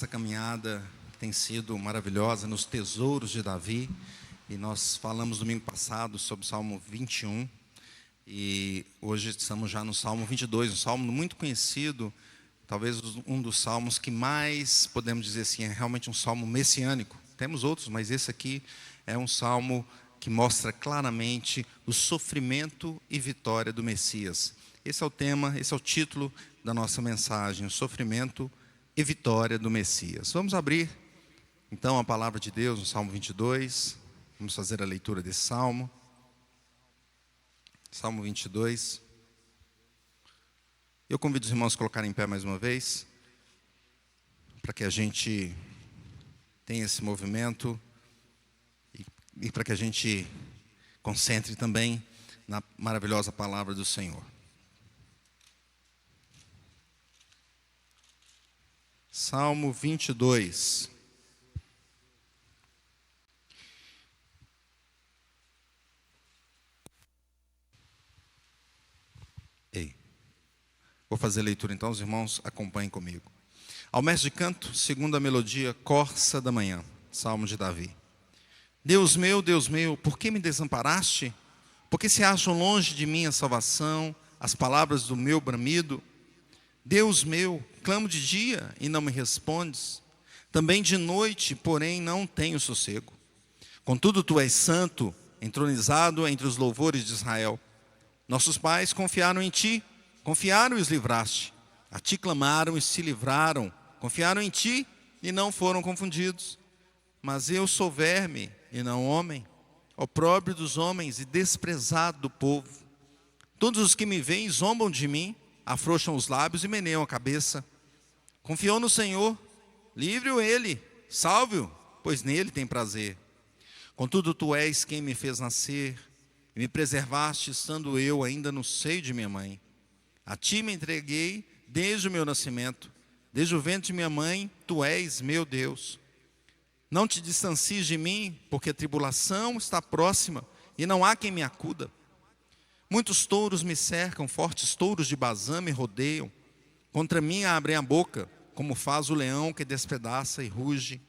Essa caminhada tem sido maravilhosa nos tesouros de Davi, e nós falamos domingo passado sobre o Salmo 21, e hoje estamos já no Salmo 22, um salmo muito conhecido, talvez um dos salmos que mais, podemos dizer assim, é realmente um salmo messiânico. Temos outros, mas esse aqui é um salmo que mostra claramente o sofrimento e vitória do Messias. Esse é o tema, esse é o título da nossa mensagem, o sofrimento e vitória do Messias. Vamos abrir, então, a palavra de Deus no Salmo 22. Vamos fazer a leitura desse Salmo. Salmo 22. Eu convido os irmãos a colocarem em pé mais uma vez, para que a gente tenha esse movimento e para que a gente concentre também na maravilhosa palavra do Senhor. Salmo 22. Vou fazer a leitura então, os irmãos acompanhem comigo. Ao mestre de canto, segundo a melodia Corça da Manhã, Salmo de Davi. Deus meu, por que me desamparaste? Porque se acham longe de mim a salvação, as palavras do meu bramido? Deus meu, clamo de dia e não me respondes. Também de noite, porém, não tenho sossego. Contudo, tu és santo, entronizado entre os louvores de Israel. Nossos pais confiaram em ti, confiaram e os livraste. A ti clamaram e se livraram. Confiaram em ti e não foram confundidos. Mas eu sou verme e não homem, opróbrio dos homens e desprezado do povo. Todos os que me veem zombam de mim, afrouxam os lábios e meneiam a cabeça. Confiou no Senhor, livre-o ele, salve-o, pois nele tem prazer. Contudo, tu és quem me fez nascer, e me preservaste estando eu ainda no seio de minha mãe. A ti me entreguei desde o meu nascimento, desde o ventre de minha mãe, tu és meu Deus. Não te distancies de mim, porque a tribulação está próxima, e não há quem me acuda. Muitos touros me cercam, fortes touros de Bazã me rodeiam. Contra mim abrem a boca, como faz o leão que despedaça e ruge.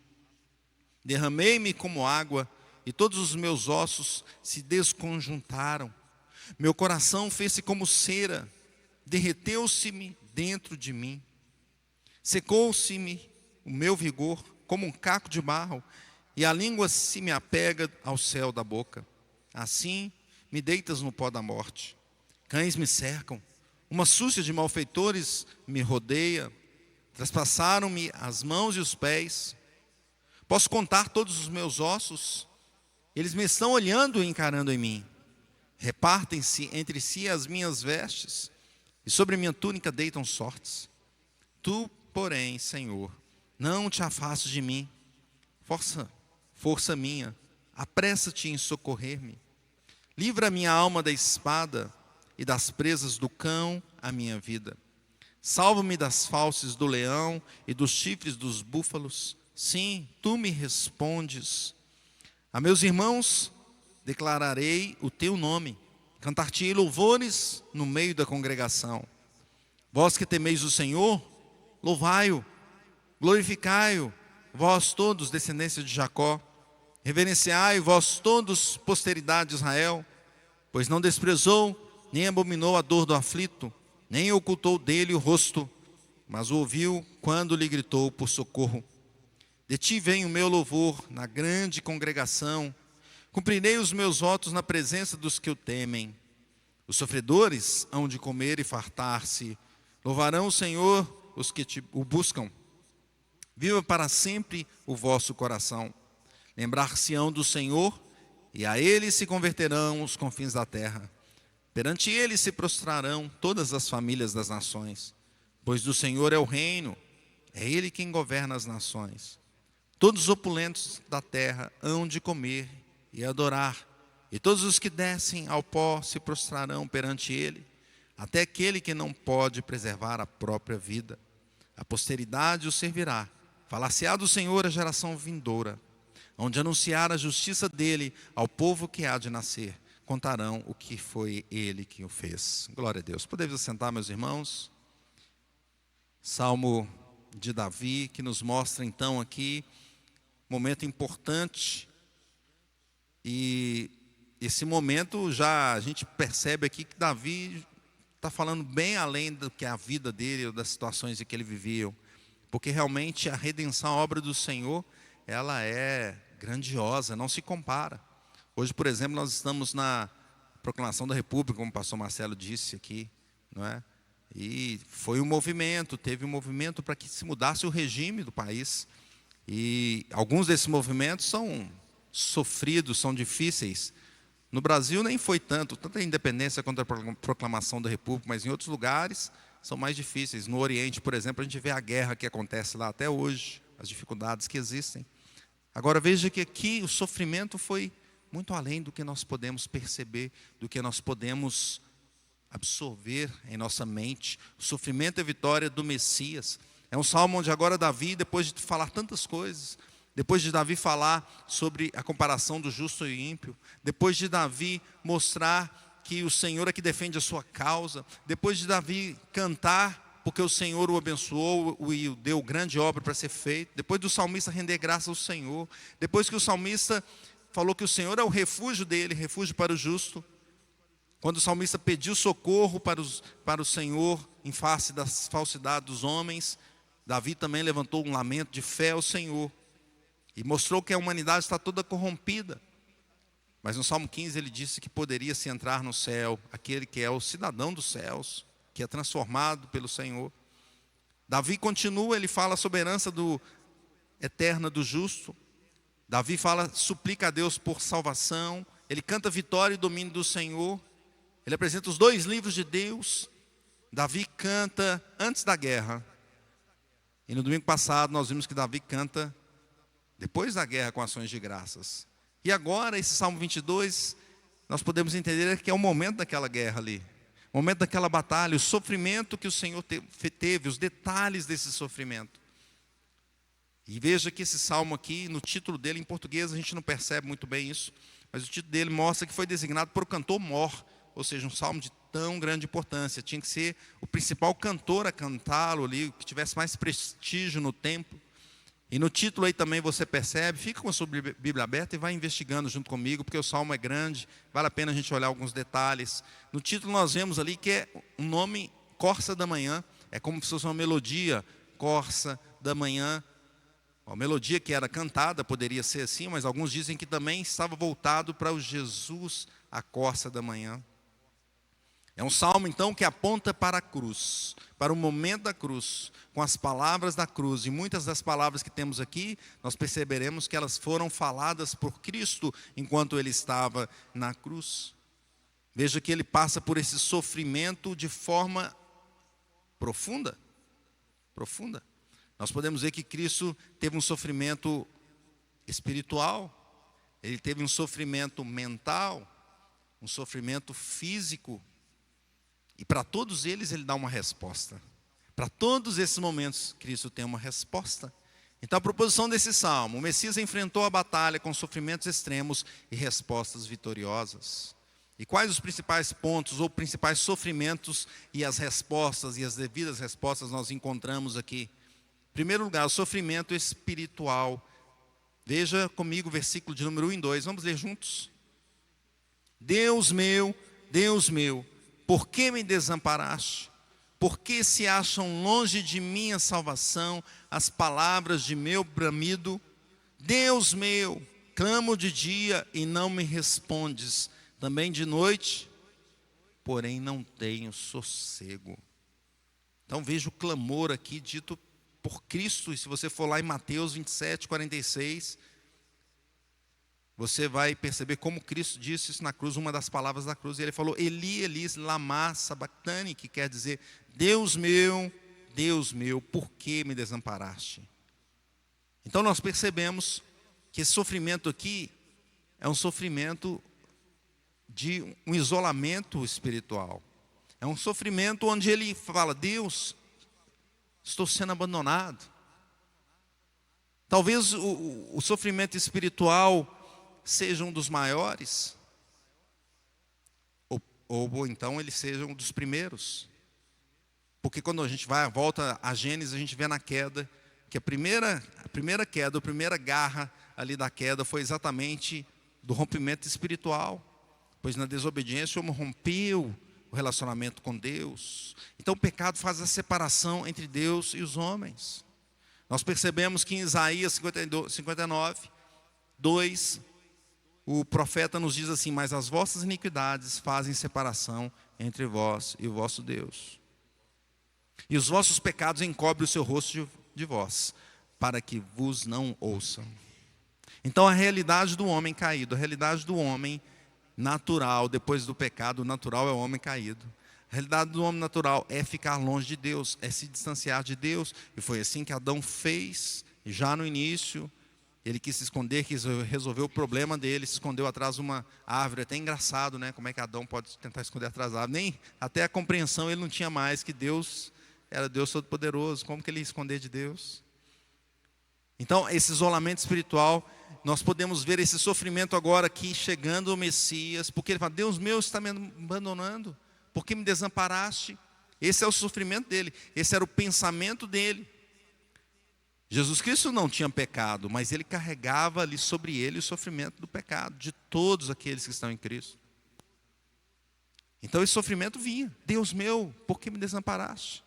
Derramei-me como água, e todos os meus ossos se desconjuntaram. Meu coração fez-se como cera, derreteu-se-me dentro de mim. Secou-se-me o meu vigor, como um caco de barro, e a língua se me apega ao céu da boca. Assim me deitas no pó da morte. Cães me cercam, uma súcia de malfeitores me rodeia. Traspassaram-me as mãos e os pés. Posso contar todos os meus ossos? Eles me estão olhando e encarando em mim. Repartem-se entre si as minhas vestes, e sobre minha túnica deitam sortes. Tu, porém, Senhor, não te afastes de mim. Força minha, apressa-te em socorrer-me. Livra a minha alma da espada e das presas do cão a minha vida. Salva-me das fauces do leão e dos chifres dos búfalos. Sim, tu me respondes. A meus irmãos declararei o teu nome. Cantar-te-ei louvores no meio da congregação. Vós que temeis o Senhor, louvai-o. Glorificai-o, vós todos, descendência de Jacó. Reverenciai, vós todos, posteridade de Israel. Pois não desprezou, nem abominou a dor do aflito, nem ocultou dele o rosto, mas o ouviu quando lhe gritou por socorro. De ti vem o meu louvor na grande congregação. Cumprirei os meus votos na presença dos que o temem. Os sofredores hão de comer e fartar-se. Louvarão o Senhor os que o buscam. Viva para sempre o vosso coração. Lembrar-se-ão do Senhor, e a Ele se converterão os confins da terra. Perante Ele se prostrarão todas as famílias das nações. Pois do Senhor é o reino, é Ele quem governa as nações. Todos os opulentos da terra hão de comer e adorar, e todos os que descem ao pó se prostrarão perante Ele, até aquele que não pode preservar a própria vida. A posteridade o servirá. Falar-se-á do Senhor a geração vindoura, onde anunciar a justiça dele ao povo que há de nascer. Contarão o que foi ele que o fez. Glória a Deus. Podemos assentar, meus irmãos. Salmo de Davi, que nos mostra então aqui um momento importante. E esse momento já a gente percebe aqui que Davi está falando bem além do que a vida dele ou das situações em que ele vivia, porque realmente a redenção, a obra do Senhor, ela é grandiosa, não se compara. Hoje, por exemplo, nós estamos na proclamação da República, como o pastor Marcelo disse aqui, não é? E foi um movimento, teve um movimento para que se mudasse o regime do país. E alguns desses movimentos são sofridos, são difíceis. No Brasil nem foi tanto a independência quanto a proclamação da República, mas em outros lugares são mais difíceis. No Oriente, por exemplo, a gente vê a guerra que acontece lá até hoje, as dificuldades que existem. Agora veja que aqui o sofrimento foi muito além do que nós podemos perceber, do que nós podemos absorver em nossa mente. O sofrimento é a vitória do Messias. É um salmo onde agora Davi, depois de falar tantas coisas, depois de Davi falar sobre a comparação do justo e ímpio, depois de Davi mostrar que o Senhor é que defende a sua causa, depois de Davi cantar porque o Senhor o abençoou e o deu grande obra para ser feita, depois do salmista render graça ao Senhor, depois que o salmista falou que o Senhor é o refúgio dele, refúgio para o justo, quando o salmista pediu socorro para o Senhor em face da falsidade dos homens, Davi também levantou um lamento de fé ao Senhor e mostrou que a humanidade está toda corrompida. Mas no Salmo 15 ele disse que poderia se entrar no céu aquele que é o cidadão dos céus, que é transformado pelo Senhor. Davi continua, ele fala sobre a herança eterna do justo. Davi suplica a Deus por salvação. Ele canta vitória e domínio do Senhor. Ele apresenta os 2 livros de Deus. Davi canta antes da guerra. E no domingo passado nós vimos que Davi canta depois da guerra com ações de graças. E agora esse Salmo 22, nós podemos entender que é o momento daquela guerra ali. O momento daquela batalha, o sofrimento que o Senhor teve, os detalhes desse sofrimento. E veja que esse salmo aqui, no título dele, em português a gente não percebe muito bem isso, mas o título dele mostra que foi designado por o cantor mor, ou seja, um salmo de tão grande importância. Tinha que ser o principal cantor a cantá-lo ali, que tivesse mais prestígio no templo. E no título aí também você percebe, fica com a sua Bíblia aberta e vai investigando junto comigo, porque o salmo é grande, vale a pena a gente olhar alguns detalhes. No título nós vemos ali que é um nome, Corça da Manhã, é como se fosse uma melodia, Corça da Manhã. A melodia que era cantada poderia ser assim, mas alguns dizem que também estava voltado para o Jesus, a Corça da Manhã. É um salmo então que aponta para a cruz, para o momento da cruz, com as palavras da cruz. E muitas das palavras que temos aqui, nós perceberemos que elas foram faladas por Cristo enquanto ele estava na cruz. Veja que ele passa por esse sofrimento de forma profunda. Profunda. Nós podemos ver que Cristo teve um sofrimento espiritual, ele teve um sofrimento mental, um sofrimento físico. E para todos eles ele dá uma resposta. Para todos esses momentos, Cristo tem uma resposta. Então a proposição desse salmo, o Messias enfrentou a batalha com sofrimentos extremos e respostas vitoriosas. E quais os principais pontos ou principais sofrimentos e as respostas e as devidas respostas nós encontramos aqui? Em primeiro lugar, o sofrimento espiritual. Veja comigo o versículo de número 1 e 2, vamos ler juntos? Deus meu, por que me desamparaste? Por que se acham longe de mim a salvação, as palavras de meu bramido? Deus meu, clamo de dia e não me respondes, também de noite, porém não tenho sossego. Então veja o clamor aqui dito por Cristo, e se você for lá em Mateus 27, 46, você vai perceber como Cristo disse isso na cruz, uma das palavras da cruz. E ele falou, Eli, Eli, lama sabachthani, que quer dizer, Deus meu, por que me desamparaste? Então nós percebemos que esse sofrimento aqui é um sofrimento de um isolamento espiritual. É um sofrimento onde ele fala, Deus, estou sendo abandonado. Talvez o sofrimento espiritual seja um dos maiores, ou então ele seja um dos primeiros. Porque quando a gente volta a Gênesis, a gente vê na queda, que a primeira queda, a primeira garra ali da queda foi exatamente do rompimento espiritual. Pois na desobediência o homem rompeu o relacionamento com Deus. Então o pecado faz a separação entre Deus e os homens. Nós percebemos que em Isaías 59, 2, o profeta nos diz assim: mas as vossas iniquidades fazem separação entre vós e o vosso Deus. E os vossos pecados encobrem o seu rosto de vós, para que vos não ouçam. Então a realidade do homem caído, a realidade do homem natural, depois do pecado, o natural é o homem caído. A realidade do homem natural é ficar longe de Deus, é se distanciar de Deus. E foi assim que Adão fez, já no início. Ele quis se esconder, quis resolver o problema dele, se escondeu atrás de uma árvore. Até engraçado, né? Como é que Adão pode tentar esconder atrás da árvore? Nem até a compreensão ele não tinha mais, que Deus era Deus Todo-Poderoso. Como que ele ia esconder de Deus? Então, esse isolamento espiritual, nós podemos ver esse sofrimento agora aqui, chegando o Messias, porque ele fala: Deus meu, está me abandonando, por que me desamparaste? Esse é o sofrimento dele, esse era o pensamento dele. Jesus Cristo não tinha pecado, mas ele carregava ali sobre ele o sofrimento do pecado, de todos aqueles que estão em Cristo. Então esse sofrimento vinha: Deus meu, por que me desamparaste?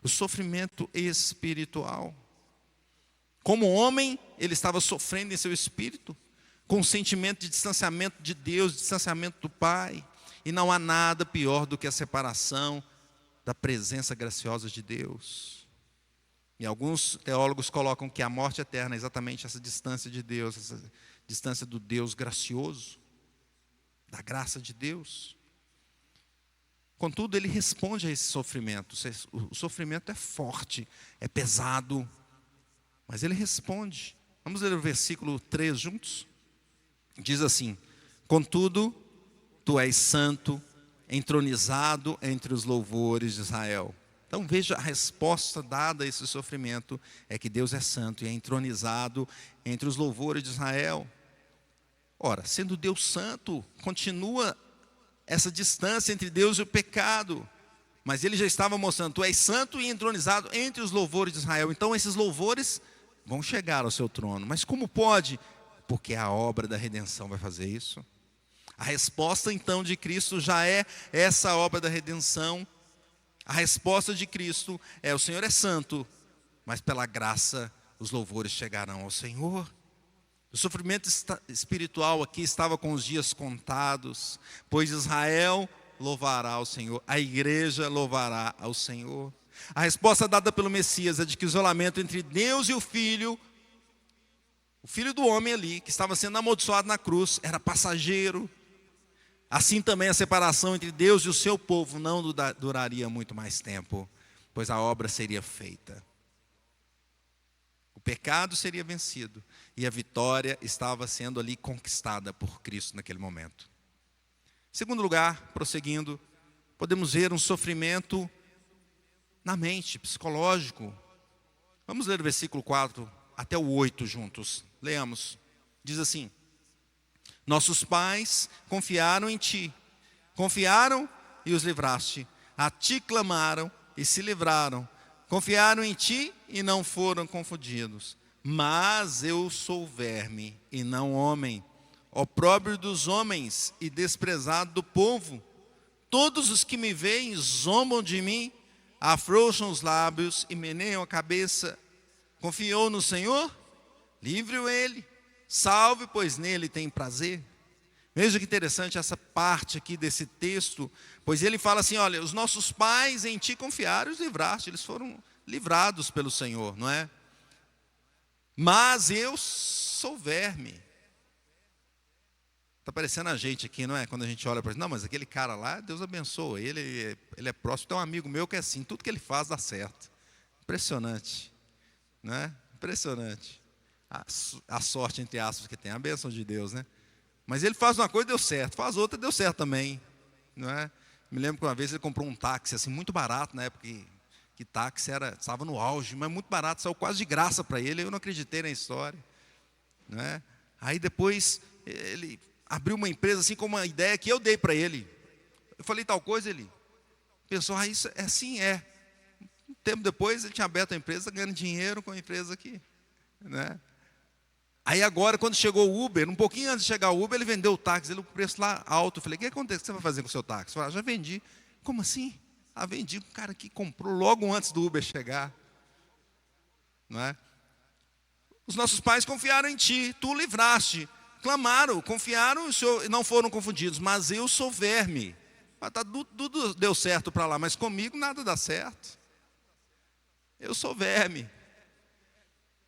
O sofrimento espiritual. Como homem, ele estava sofrendo em seu espírito, com um sentimento de distanciamento de Deus, distanciamento do Pai. E não há nada pior do que a separação da presença graciosa de Deus. E alguns teólogos colocam que a morte eterna é exatamente essa distância de Deus, essa distância do Deus gracioso, da graça de Deus. Contudo, ele responde a esse sofrimento. O sofrimento é forte, é pesado, mas ele responde. Vamos ler o versículo 3 juntos? Diz assim: contudo, tu és santo, entronizado entre os louvores de Israel. Então veja, a resposta dada a esse sofrimento é que Deus é santo e é entronizado entre os louvores de Israel. Ora, sendo Deus santo, continua essa distância entre Deus e o pecado. Mas ele já estava mostrando: tu és santo e entronizado entre os louvores de Israel. Então esses louvores vão chegar ao seu trono. Mas como pode? Porque a obra da redenção vai fazer isso. A resposta então de Cristo já é essa obra da redenção. A resposta de Cristo é: o Senhor é santo, mas pela graça os louvores chegarão ao Senhor. O sofrimento espiritual aqui estava com os dias contados, pois Israel louvará ao Senhor, a igreja louvará ao Senhor. A resposta dada pelo Messias é de que o isolamento entre Deus e o Filho do homem ali, que estava sendo amaldiçoado na cruz, era passageiro. Assim também a separação entre Deus e o seu povo não duraria muito mais tempo, pois a obra seria feita. O pecado seria vencido e a vitória estava sendo ali conquistada por Cristo naquele momento. Em segundo lugar, prosseguindo, podemos ver um sofrimento na mente, psicológico. Vamos ler o versículo 4 até o 8 juntos. Leamos. Diz assim: nossos pais confiaram em ti, confiaram e os livraste. A ti clamaram e se livraram. Confiaram em ti e não foram confundidos. Mas eu sou verme e não homem, opróbrio dos homens e desprezado do povo. Todos os que me veem zombam de mim, afrouxam os lábios e meneiam a cabeça. Confiou no Senhor? Livre-o ele. Salve, pois nele tem prazer. Veja que interessante essa parte aqui desse texto, pois ele fala assim: olha, os nossos pais em ti confiaram e os livraste, eles foram livrados pelo Senhor, não é? Mas eu sou verme. Está parecendo a gente aqui, não é? Quando a gente olha para ele: não, mas aquele cara lá, Deus abençoa, ele é próximo. Tem um amigo meu que é assim, tudo que ele faz dá certo. Impressionante, não é? Impressionante. A sorte, entre aspas, que tem, a bênção de Deus, né? Mas ele faz uma coisa, deu certo, faz outra, deu certo também, não é? Me lembro que uma vez ele comprou um táxi assim muito barato, na época que táxi estava no auge, mas muito barato, saiu quase de graça para ele. Eu não acreditei na história, não é? Aí depois ele abriu uma empresa assim com uma ideia que eu dei para ele. Eu falei tal coisa, ele pensou: isso é assim, é. Tempo depois ele tinha aberto a empresa, ganhando dinheiro com a empresa aqui, né? Aí agora, quando chegou o Uber, um pouquinho antes de chegar o Uber, ele vendeu o táxi, ele com o preço lá alto. Eu falei, o que acontece? O que você vai fazer com o seu táxi? Eu falei, já vendi. Como assim? Vendi. Um cara que comprou logo antes do Uber chegar. Não é? Os nossos pais confiaram em ti, tu o livraste. Clamaram, confiaram, não foram confundidos. Mas eu sou verme. Tudo deu certo para lá, mas comigo nada dá certo. Eu sou verme.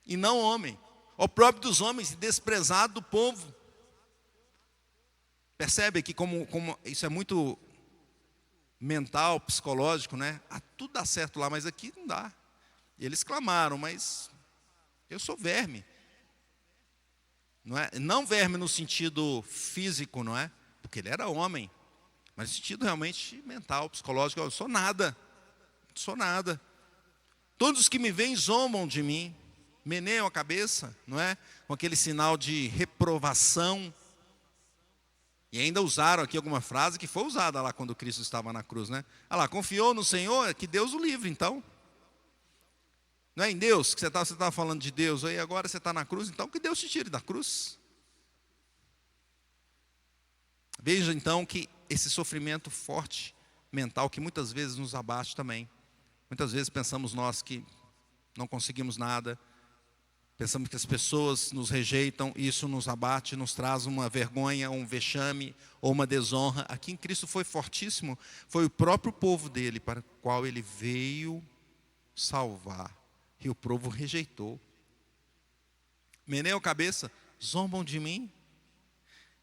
E não homem. O próprio dos homens e desprezado do povo. Percebe aqui como isso é muito mental, psicológico, né? Tudo dá certo lá, mas aqui não dá. E eles clamaram, mas eu sou verme. Não é? Não verme no sentido físico, não é? Porque ele era homem. Mas no sentido realmente mental, psicológico, eu sou nada. Sou nada. Todos os que me veem zombam de mim. Meneiam a cabeça, não é? Com aquele sinal de reprovação. E ainda usaram aqui alguma frase que foi usada lá quando Cristo estava na cruz, né? Confiou no Senhor, que Deus o livre, então. Não é em Deus que você estava falando de Deus, aí agora você está na cruz, então que Deus te tire da cruz. Veja então que esse sofrimento forte, mental, que muitas vezes nos abate também. Muitas vezes pensamos nós que não conseguimos nada. Pensamos que as pessoas nos rejeitam, e isso nos abate, nos traz uma vergonha, um vexame ou uma desonra. Aqui em Cristo foi fortíssimo, foi o próprio povo dele para o qual ele veio salvar, e o povo rejeitou. Meneiam a cabeça, zombam de mim.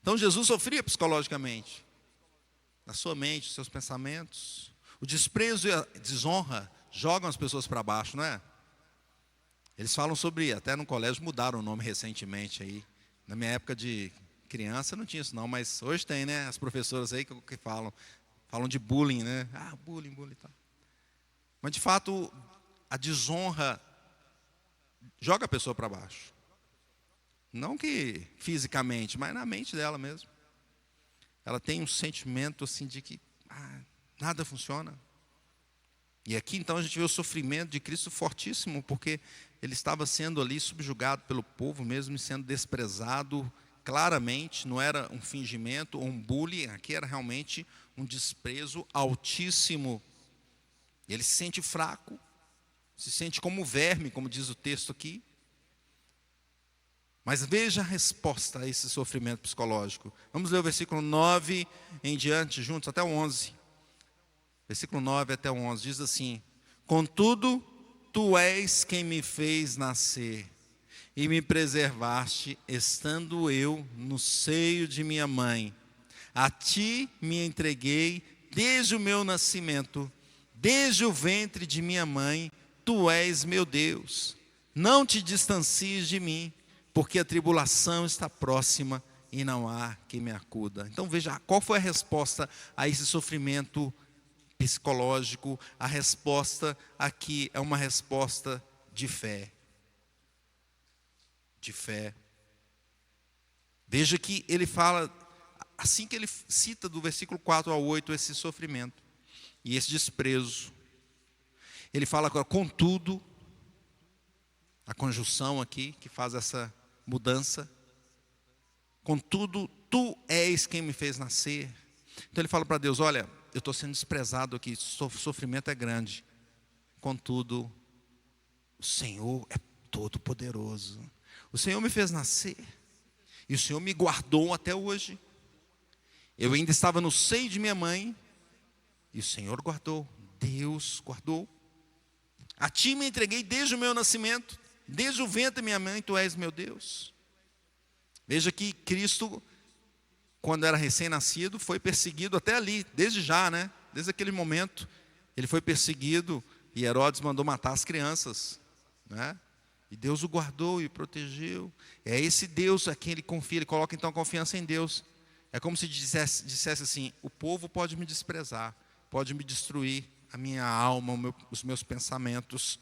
Então Jesus sofria psicologicamente, na sua mente, nos seus pensamentos. O desprezo e a desonra jogam as pessoas para baixo, não é? Eles falam sobre, até no colégio mudaram o nome recentemente aí. Na minha época de criança não tinha isso não, mas hoje tem, né? As professoras aí que falam de bullying, né? Bullying e tal. Mas de fato, a desonra joga a pessoa para baixo. Não que fisicamente, mas na mente dela mesmo. Ela tem um sentimento assim de que nada funciona. E aqui então a gente vê o sofrimento de Cristo fortíssimo, porque ele estava sendo ali subjugado pelo povo mesmo, e sendo desprezado claramente. Não era um fingimento ou um bullying, aqui era realmente um desprezo altíssimo. Ele se sente fraco, se sente como verme, como diz o texto aqui. Mas veja a resposta a esse sofrimento psicológico. Vamos ler o versículo 9 em diante, juntos, até o 11. Versículo 9 até o 11, diz assim: contudo, tu és quem me fez nascer, e me preservaste, estando eu no seio de minha mãe. A ti me entreguei desde o meu nascimento, desde o ventre de minha mãe, tu és meu Deus. Não te distancies de mim, porque a tribulação está próxima e não há quem me acuda. Então veja, qual foi a resposta a esse sofrimento psicológico? A resposta aqui é uma resposta de fé. De fé. Veja que ele fala, assim que ele cita do versículo 4 ao 8 esse sofrimento e esse desprezo, ele fala agora, contudo, a conjunção aqui que faz essa mudança, contudo, tu és quem me fez nascer. Então ele fala para Deus, olha, eu estou sendo desprezado aqui, o sofrimento é grande, contudo, o Senhor é todo poderoso. O Senhor me fez nascer, e o Senhor me guardou até hoje. Eu ainda estava no seio de minha mãe, e o Senhor guardou, Deus guardou. A ti me entreguei desde o meu nascimento, desde o ventre da minha mãe, tu és meu Deus. Veja que Cristo, quando era recém-nascido, foi perseguido até ali, desde já, né? Desde aquele momento, ele foi perseguido, e Herodes mandou matar as crianças, né? E Deus o guardou e o protegeu. É esse Deus a quem ele confia, ele coloca então a confiança em Deus. É como se dissesse assim, o povo pode me desprezar, pode me destruir a minha alma, os meus pensamentos,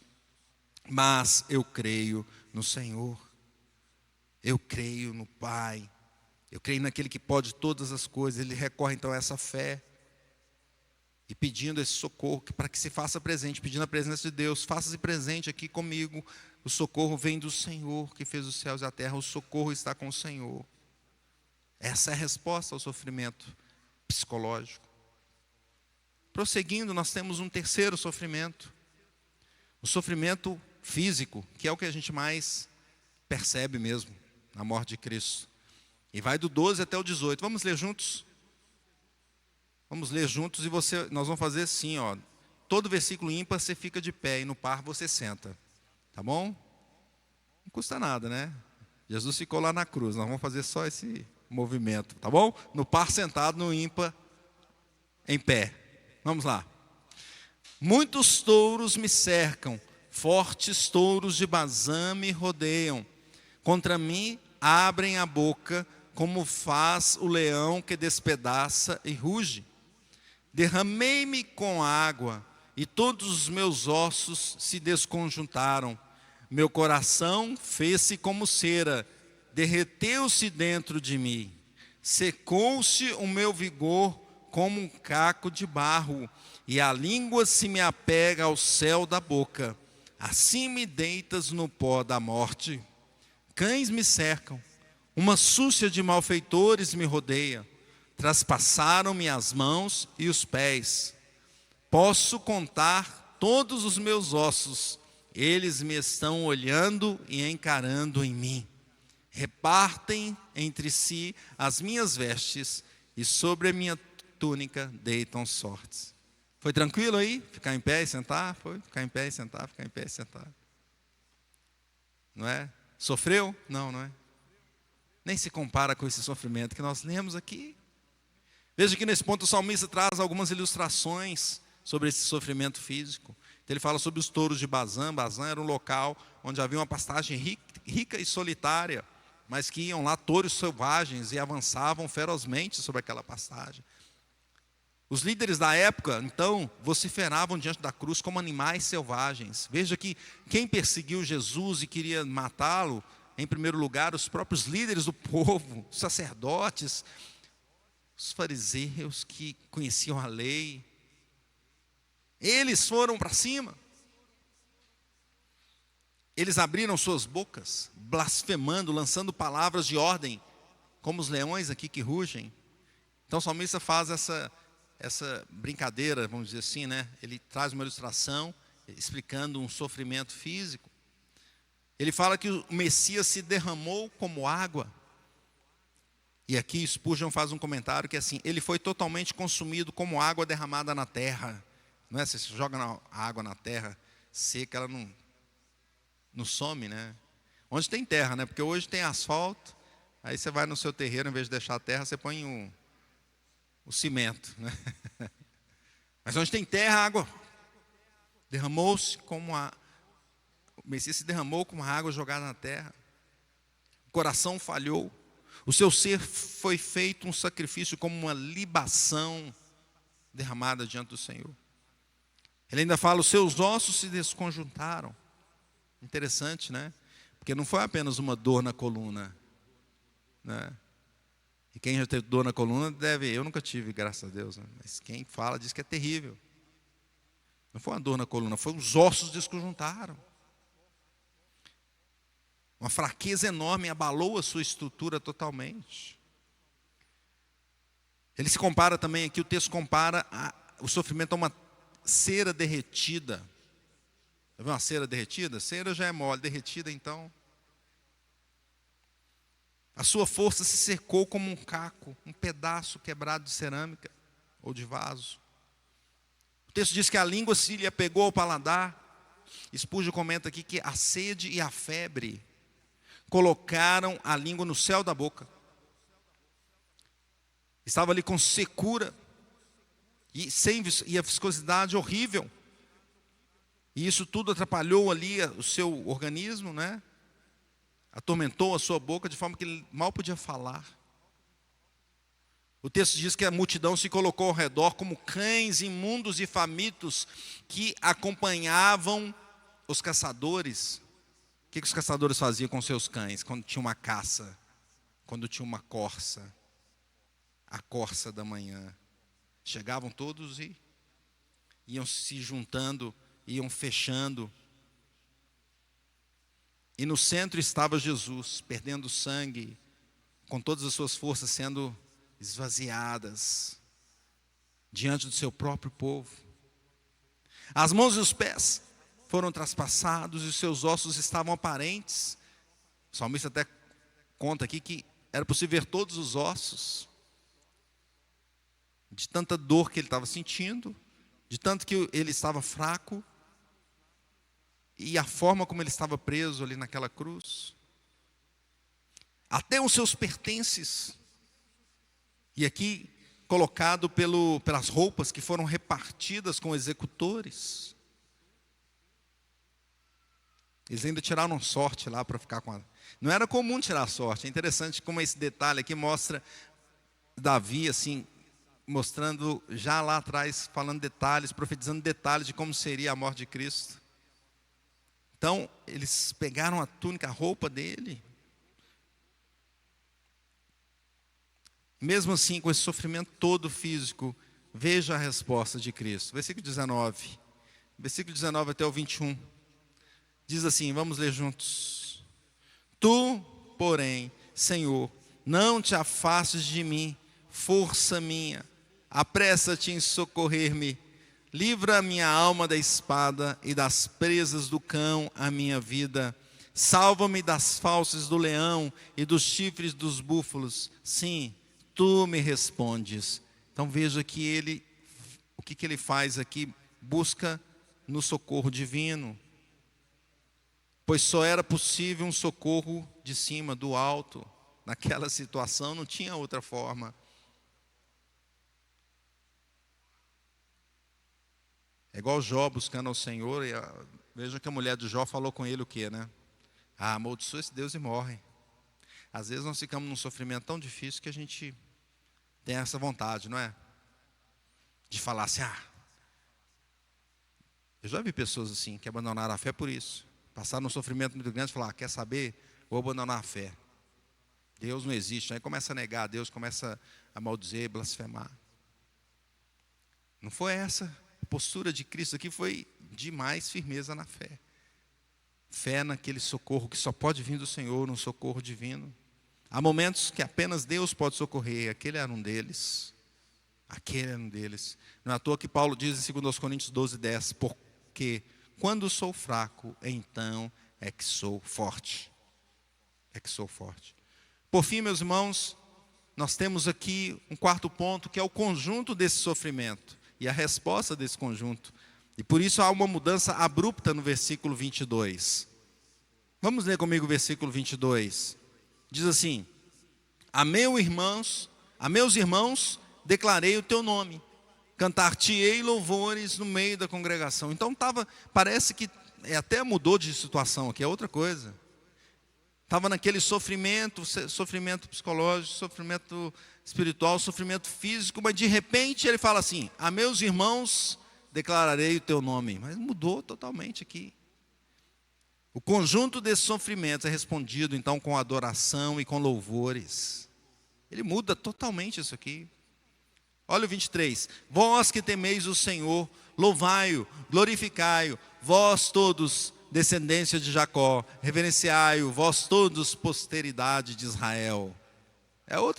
mas eu creio no Senhor, eu creio no Pai, eu creio naquele que pode todas as coisas. Ele recorre então a essa fé. e pedindo esse socorro para que se faça presente, pedindo a presença de Deus. Faça-se presente aqui comigo. O socorro vem do Senhor que fez os céus e a terra. O socorro está com o Senhor. Essa é a resposta ao sofrimento psicológico. Prosseguindo, nós temos um terceiro sofrimento. O sofrimento físico, que é o que a gente mais percebe mesmo na morte de Cristo. E vai do 12 até o 18. Vamos ler juntos? Vamos ler juntos e nós vamos fazer assim, ó. Todo versículo ímpar você fica de pé e no par você senta. Tá bom? Não custa nada, né? Jesus ficou lá na cruz. Nós vamos fazer só esse movimento, tá bom? No par sentado, no ímpar em pé. Vamos lá. Muitos touros me cercam, fortes touros de Bazã me rodeiam. Contra mim abrem a boca, como faz o leão que despedaça e ruge. Derramei-me com água, e todos os meus ossos se desconjuntaram. Meu coração fez-se como cera, derreteu-se dentro de mim. Secou-se o meu vigor como um caco de barro, e a língua se me apega ao céu da boca. Assim me deitas no pó da morte. Cães me cercam, uma súcia de malfeitores me rodeia. Traspassaram-me as mãos e os pés. Posso contar todos os meus ossos. Eles me estão olhando e encarando em mim. Repartem entre si as minhas vestes e sobre a minha túnica deitam sortes. Foi tranquilo aí? Ficar em pé e sentar? Foi? Ficar em pé e sentar, ficar em pé e sentar. Não é? Sofreu? Não, não é? Nem se compara com esse sofrimento que nós lemos aqui. Veja que nesse ponto o salmista traz algumas ilustrações sobre esse sofrimento físico. Então ele fala sobre os touros de Bazã. Bazã era um local onde havia uma pastagem rica e solitária, mas que iam lá touros selvagens e avançavam ferozmente sobre aquela pastagem. Os líderes da época, então, vociferavam diante da cruz como animais selvagens. Veja que quem perseguiu Jesus e queria matá-lo, em primeiro lugar, os próprios líderes do povo, os sacerdotes, os fariseus que conheciam a lei. Eles foram para cima. Eles abriram suas bocas, blasfemando, lançando palavras de ordem, como os leões aqui que rugem. Então o salmista faz essa brincadeira, vamos dizer assim, né? Ele traz uma ilustração explicando um sofrimento físico. Ele fala que o Messias se derramou como água. E aqui Spurgeon faz um comentário que é assim: ele foi totalmente consumido como água derramada na terra. Não é? Você joga a água na terra seca, ela não some, né? Onde tem terra, né? Porque hoje tem asfalto, aí você vai no seu terreiro, em vez de deixar a terra, você põe o cimento, né? Mas onde tem terra, a água derramou-se como o Messias se derramou como a água jogada na terra. O coração falhou. O seu ser foi feito um sacrifício como uma libação derramada diante do Senhor. Ele ainda fala, os seus ossos se desconjuntaram. Interessante, né? Porque não foi apenas uma dor na coluna, né? E quem já teve dor na coluna eu nunca tive, graças a Deus, né? Mas quem fala diz que é terrível. Não foi uma dor na coluna, foi os ossos desconjuntaram. Uma fraqueza enorme abalou a sua estrutura totalmente. Ele se compara também aqui, o texto compara o sofrimento a uma cera derretida. Já viu uma cera derretida? Cera já é mole, derretida então. A sua força se secou como um caco, um pedaço quebrado de cerâmica ou de vaso. O texto diz que a língua se lhe apegou ao paladar. Spurgeon comenta aqui que a sede e a febre colocaram a língua no céu da boca. Estava ali com secura e a viscosidade horrível. E isso tudo atrapalhou ali o seu organismo, né? Atormentou a sua boca de forma que ele mal podia falar. O texto diz que a multidão se colocou ao redor como cães imundos e famintos que acompanhavam os caçadores. O que os caçadores faziam com seus cães quando tinha uma caça, quando tinha uma corça, a corça da manhã? Chegavam todos e iam se juntando, iam fechando. E no centro estava Jesus, perdendo sangue, com todas as suas forças sendo esvaziadas diante do seu próprio povo. As mãos e os pés foram traspassados e os seus ossos estavam aparentes. O salmista até conta aqui que era possível ver todos os ossos, de tanta dor que ele estava sentindo, de tanto que ele estava fraco, e a forma como ele estava preso ali naquela cruz. Até os seus pertences, e aqui colocado pelas roupas que foram repartidas com executores. Eles ainda tiraram sorte lá para ficar com ela. Não era comum tirar sorte. É interessante como esse detalhe aqui mostra Davi, assim, mostrando já lá atrás, falando detalhes, profetizando detalhes de como seria a morte de Cristo. Então, eles pegaram a túnica, a roupa dele. Mesmo assim, com esse sofrimento todo físico, veja a resposta de Cristo. Versículo 19. Versículo 19 até o 21. Diz assim, vamos ler juntos. Tu, porém, Senhor, não te afastes de mim, força minha. Apressa-te em socorrer-me. Livra a minha alma da espada e das presas do cão a minha vida. Salva-me das fauces do leão e dos chifres dos búfalos. Sim, tu me respondes. Então veja que o que ele faz aqui? Busca no socorro divino. Pois só era possível um socorro de cima, do alto. Naquela situação não tinha outra forma. É igual Jó buscando ao Senhor. Veja que a mulher de Jó falou com ele o quê, né? Amaldiçoa esse Deus e morre. Às vezes nós ficamos num sofrimento tão difícil que a gente tem essa vontade, não é? De falar assim, eu já vi pessoas assim, que abandonaram a fé por isso. Passaram num sofrimento muito grande e falaram, quer saber? Vou abandonar a fé. Deus não existe. Aí começa a negar a Deus, começa a maldizer, blasfemar. Não foi essa a postura de Cristo aqui, foi de mais firmeza na fé. Fé naquele socorro que só pode vir do Senhor, um socorro divino. Há momentos que apenas Deus pode socorrer, aquele era um deles. Aquele era um deles. Não é à toa que Paulo diz em 2 Coríntios 12:10, porque quando sou fraco, então é que sou forte. É que sou forte. Por fim, meus irmãos, nós temos aqui um quarto ponto, que é o conjunto desse sofrimento e a resposta desse conjunto. E por isso há uma mudança abrupta no versículo 22. Vamos ler comigo o versículo 22. Diz assim, a meus irmãos declarei o teu nome, cantar-te-ei louvores no meio da congregação. Então parece que até mudou de situação aqui, é outra coisa. Estava naquele sofrimento psicológico, sofrimento espiritual, sofrimento físico, mas de repente ele fala assim, a meus irmãos declararei o teu nome. Mas mudou totalmente aqui. O conjunto desses sofrimentos é respondido então com adoração e com louvores. Ele muda totalmente isso aqui. Olha o 23. Vós que temeis o Senhor, louvai-o, glorificai-o, vós todos, descendência de Jacó, reverenciai-o, vós todos, posteridade de Israel.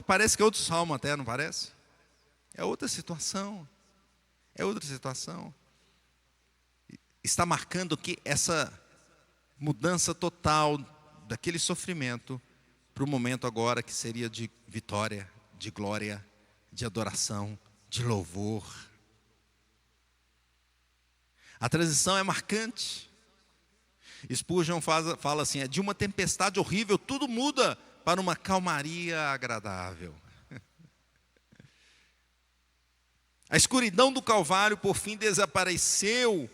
Parece que é outro salmo até, não parece? É outra situação. É outra situação. Está marcando que essa mudança total daquele sofrimento para o momento agora que seria de vitória, de glória, de adoração, de louvor. A transição é marcante. Spurgeon fala assim, é de uma tempestade horrível, tudo muda para uma calmaria agradável. A escuridão do Calvário, por fim, desapareceu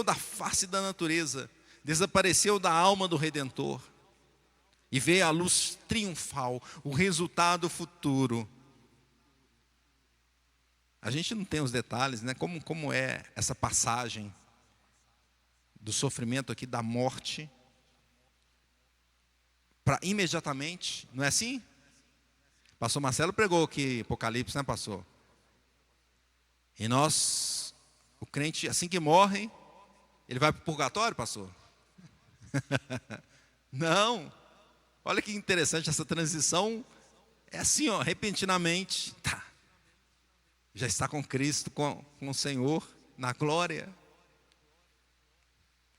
da face da natureza, desapareceu da alma do Redentor, e veio a luz triunfal, o resultado futuro. A gente não tem os detalhes, né? Como é essa passagem do sofrimento aqui, da morte, para imediatamente, não é assim? Pastor Marcelo pregou aqui Apocalipse, né, pastor? E o crente, assim que morre, ele vai para o purgatório, pastor? Não. Olha que interessante essa transição. É assim, ó, repentinamente, já está com Cristo, com o Senhor, na glória.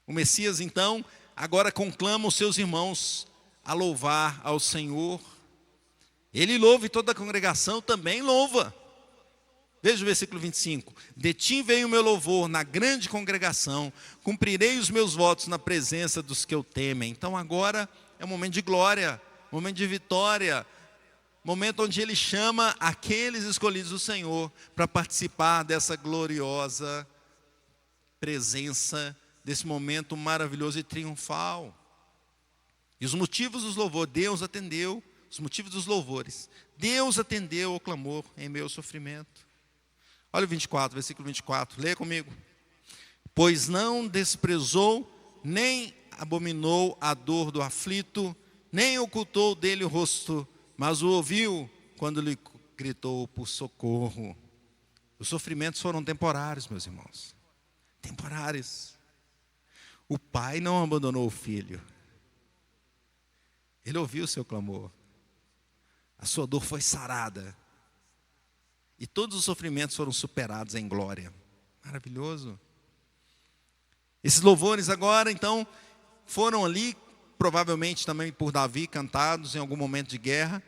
O Messias, então, agora conclama os seus irmãos a louvar ao Senhor. Ele louva e toda a congregação também louva. Veja o versículo 25. De ti veio o meu louvor na grande congregação, cumprirei os meus votos na presença dos que eu temem. Então agora é um momento de glória, momento de vitória, momento onde ele chama aqueles escolhidos do Senhor para participar dessa gloriosa presença, desse momento maravilhoso e triunfal. E os motivos dos louvores, Deus atendeu, os motivos dos louvores, Deus atendeu ao clamor em meu sofrimento. Olha o 24, versículo 24, leia comigo. Pois não desprezou, nem abominou a dor do aflito, nem ocultou dele o rosto, mas o ouviu quando lhe gritou por socorro. Os sofrimentos foram temporários, meus irmãos. Temporários. O pai não abandonou o filho. Ele ouviu o seu clamor. A sua dor foi sarada. E todos os sofrimentos foram superados em glória. Maravilhoso. Esses louvores agora, então, foram ali, provavelmente também por Davi, cantados em algum momento de guerra,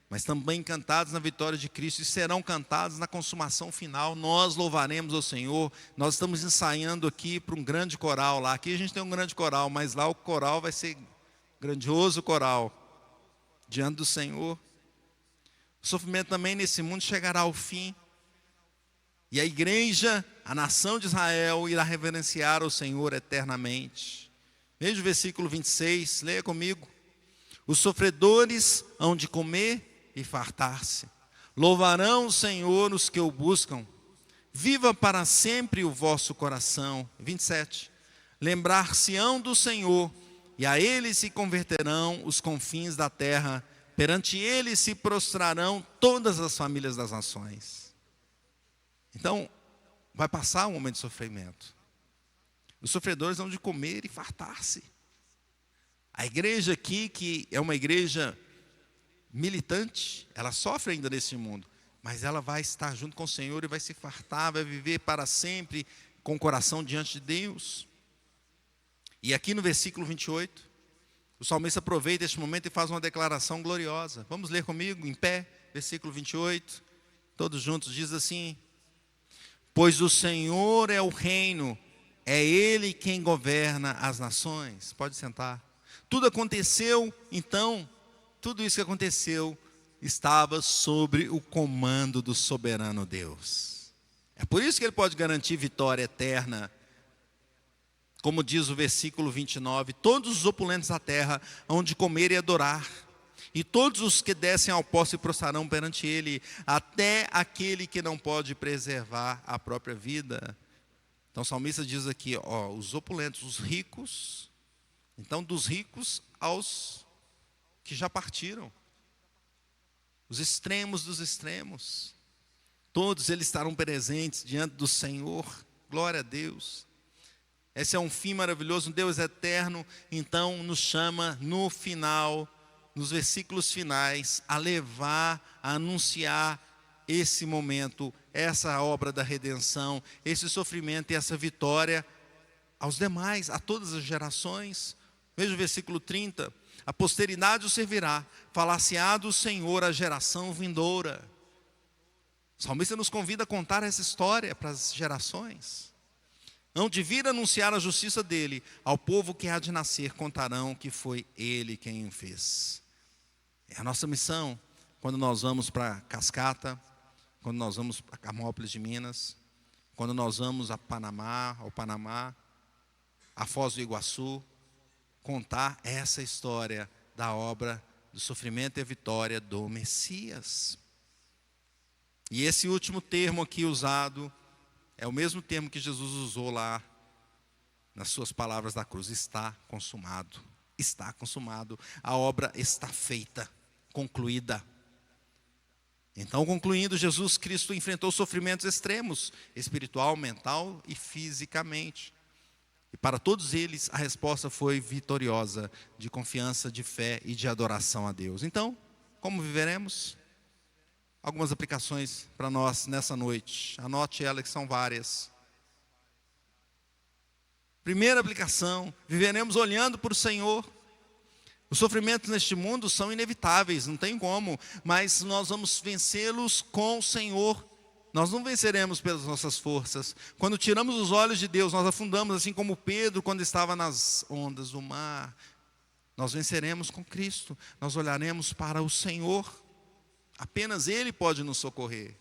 mas também cantados na vitória de Cristo e serão cantados na consumação final. Nós louvaremos ao Senhor. Nós estamos ensaiando aqui para um grande coral lá. Aqui a gente tem um grande coral, mas lá o coral vai ser grandioso coral diante do Senhor. O sofrimento também nesse mundo chegará ao fim. E a igreja, a nação de Israel, irá reverenciar o Senhor eternamente. Veja o versículo 26, leia comigo. Os sofredores hão de comer e fartar-se. Louvarão o Senhor os que o buscam. Viva para sempre o vosso coração. 27. Lembrar-se-ão do Senhor, e a ele se converterão os confins da terra. Perante ele se prostrarão todas as famílias das nações. Então, vai passar um momento de sofrimento. Os sofredores vão de comer e fartar-se. A igreja aqui, que é uma igreja militante, ela sofre ainda nesse mundo, mas ela vai estar junto com o Senhor e vai se fartar, vai viver para sempre com o coração diante de Deus. E aqui no versículo 28, o salmista aproveita este momento e faz uma declaração gloriosa. Vamos ler comigo, em pé, versículo 28, todos juntos, diz assim: pois o Senhor é o reino, é Ele quem governa as nações. Pode sentar. Tudo aconteceu, então, tudo isso que aconteceu estava sobre o comando do soberano Deus. É por isso que Ele pode garantir vitória eterna. Como diz o versículo 29, todos os opulentos da terra hão de comer e adorar, e todos os que descem ao pó se prostrarão perante ele, até aquele que não pode preservar a própria vida. Então o salmista diz aqui, os opulentos, os ricos, então dos ricos aos que já partiram, os extremos dos extremos, todos eles estarão presentes diante do Senhor. Glória a Deus. Esse é um fim maravilhoso, um Deus eterno, então nos chama no final, nos versículos finais, a levar, a anunciar esse momento, essa obra da redenção, esse sofrimento e essa vitória aos demais, a todas as gerações. Veja o versículo 30, a posteridade o servirá, falar-se-á do Senhor a geração vindoura. O salmista nos convida a contar essa história para as gerações. Hão de vir anunciar a justiça dele, ao povo que há de nascer contarão que foi ele quem o fez. É a nossa missão, quando nós vamos para Cascata, quando nós vamos para Camópolis de Minas, quando nós vamos ao Panamá, a Foz do Iguaçu, contar essa história da obra do sofrimento e a vitória do Messias. E esse último termo aqui usado, é o mesmo termo que Jesus usou lá nas suas palavras da cruz. Está consumado. Está consumado. A obra está feita, concluída. Então, concluindo, Jesus Cristo enfrentou sofrimentos extremos, espiritual, mental e fisicamente. E para todos eles, a resposta foi vitoriosa, de confiança, de fé e de adoração a Deus. Então, como viveremos? Algumas aplicações para nós nessa noite. Anote elas, que são várias. Primeira aplicação: viveremos olhando para o Senhor. Os sofrimentos neste mundo são inevitáveis, não tem como, mas nós vamos vencê-los com o Senhor. Nós não venceremos pelas nossas forças. Quando tiramos os olhos de Deus, nós afundamos, assim como Pedro quando estava nas ondas do mar. Nós venceremos com Cristo, nós olharemos para o Senhor. Apenas Ele pode nos socorrer.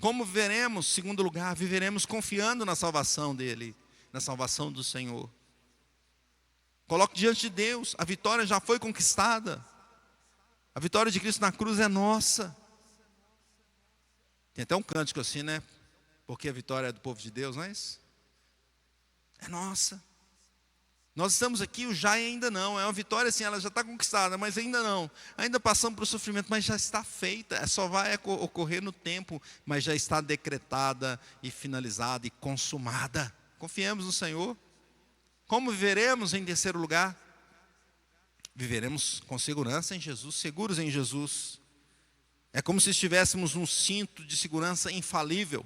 Como viveremos? Segundo lugar, viveremos confiando na salvação dEle, na salvação do Senhor. Coloque diante de Deus, a vitória já foi conquistada. A vitória de Cristo na cruz é nossa. Tem até um cântico assim, né? Porque a vitória é do povo de Deus, não é isso? É nossa. Nós estamos aqui, o já e ainda não. É uma vitória assim, ela já está conquistada, mas ainda não. Ainda passamos por sofrimento, mas já está feita. Só vai ocorrer no tempo, mas já está decretada e finalizada e consumada. Confiemos no Senhor. Como viveremos em terceiro lugar? Viveremos com segurança em Jesus, seguros em Jesus. É como se estivéssemos num cinto de segurança infalível.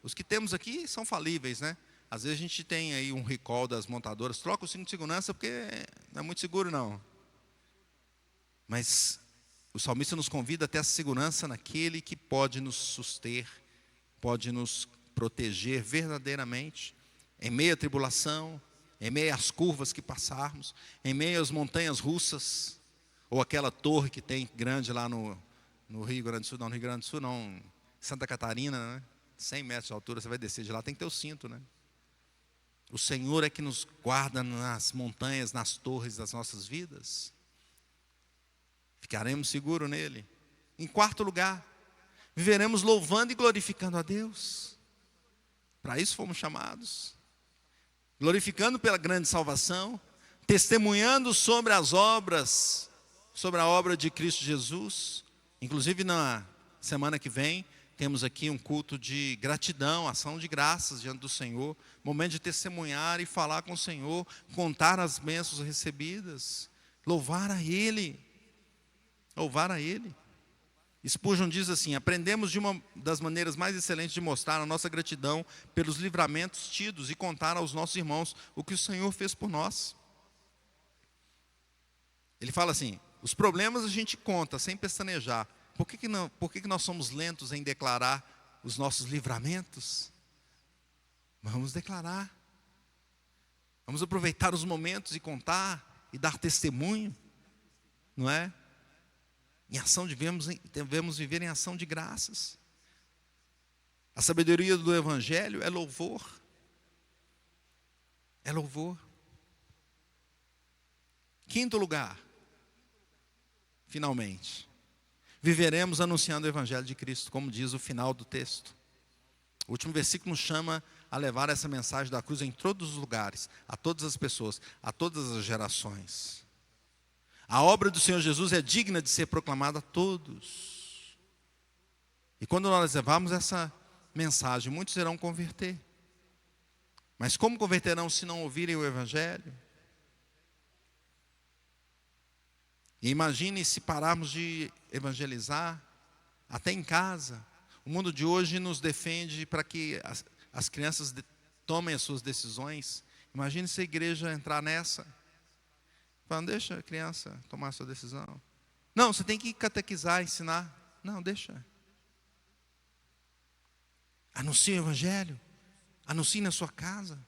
Os que temos aqui são falíveis, né? Às vezes a gente tem aí um recall das montadoras, troca o cinto de segurança porque não é muito seguro não. Mas o salmista nos convida a ter a segurança naquele que pode nos suster, pode nos proteger verdadeiramente, em meio à tribulação, em meio às curvas que passarmos, em meio às montanhas russas, ou aquela torre que tem grande lá no Rio Grande do Sul, não, no Rio Grande do Sul não, Santa Catarina, né? 100 metros de altura, você vai descer de lá, tem que ter o cinto, né? O Senhor é que nos guarda nas montanhas, nas torres das nossas vidas. Ficaremos seguros nele. Em quarto lugar, viveremos louvando e glorificando a Deus. Para isso fomos chamados. Glorificando pela grande salvação, testemunhando sobre as obras, sobre a obra de Cristo Jesus. Inclusive na semana que vem, temos aqui um culto de gratidão, ação de graças diante do Senhor, momento de testemunhar e falar com o Senhor, contar as bênçãos recebidas, louvar a Ele, louvar a Ele. Spurgeon diz assim: aprendemos de uma das maneiras mais excelentes de mostrar a nossa gratidão pelos livramentos tidos e contar aos nossos irmãos o que o Senhor fez por nós. Ele fala assim: os problemas a gente conta sem pestanejar. Por que nós somos lentos em declarar os nossos livramentos? Vamos declarar. Vamos aproveitar os momentos e contar e dar testemunho, não é? Em ação devemos viver em ação de graças. A sabedoria do Evangelho é louvor. É louvor. Quinto lugar, finalmente, viveremos anunciando o Evangelho de Cristo, como diz o final do texto. O último versículo nos chama a levar essa mensagem da cruz em todos os lugares, a todas as pessoas, a todas as gerações. A obra do Senhor Jesus é digna de ser proclamada a todos. E quando nós levarmos essa mensagem, muitos irão converter. Mas como converterão se não ouvirem o Evangelho? E imagine se pararmos de evangelizar, até em casa. O mundo de hoje nos defende para que as crianças tomem as suas decisões. Imagine se a igreja entrar nessa. Falando, deixa a criança tomar a sua decisão. Não, você tem que catequizar, ensinar. Não, deixa. Anuncie o Evangelho. Anuncie na sua casa.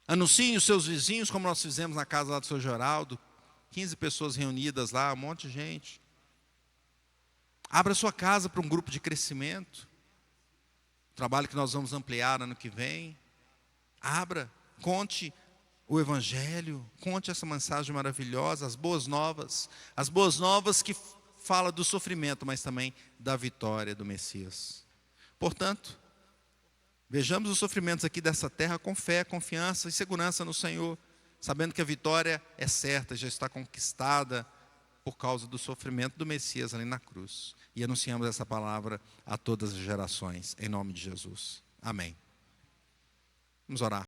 Anuncie os seus vizinhos, como nós fizemos na casa lá do seu Geraldo. 15 pessoas reunidas lá, um monte de gente. Abra sua casa para um grupo de crescimento. Trabalho que nós vamos ampliar ano que vem. Abra, conte o Evangelho, conte essa mensagem maravilhosa, as boas novas que fala do sofrimento, mas também da vitória do Messias. Portanto, vejamos os sofrimentos aqui dessa terra com fé, confiança e segurança no Senhor, sabendo que a vitória é certa, já está conquistada por causa do sofrimento do Messias ali na cruz. E anunciamos essa palavra a todas as gerações, em nome de Jesus. Amém. Vamos orar.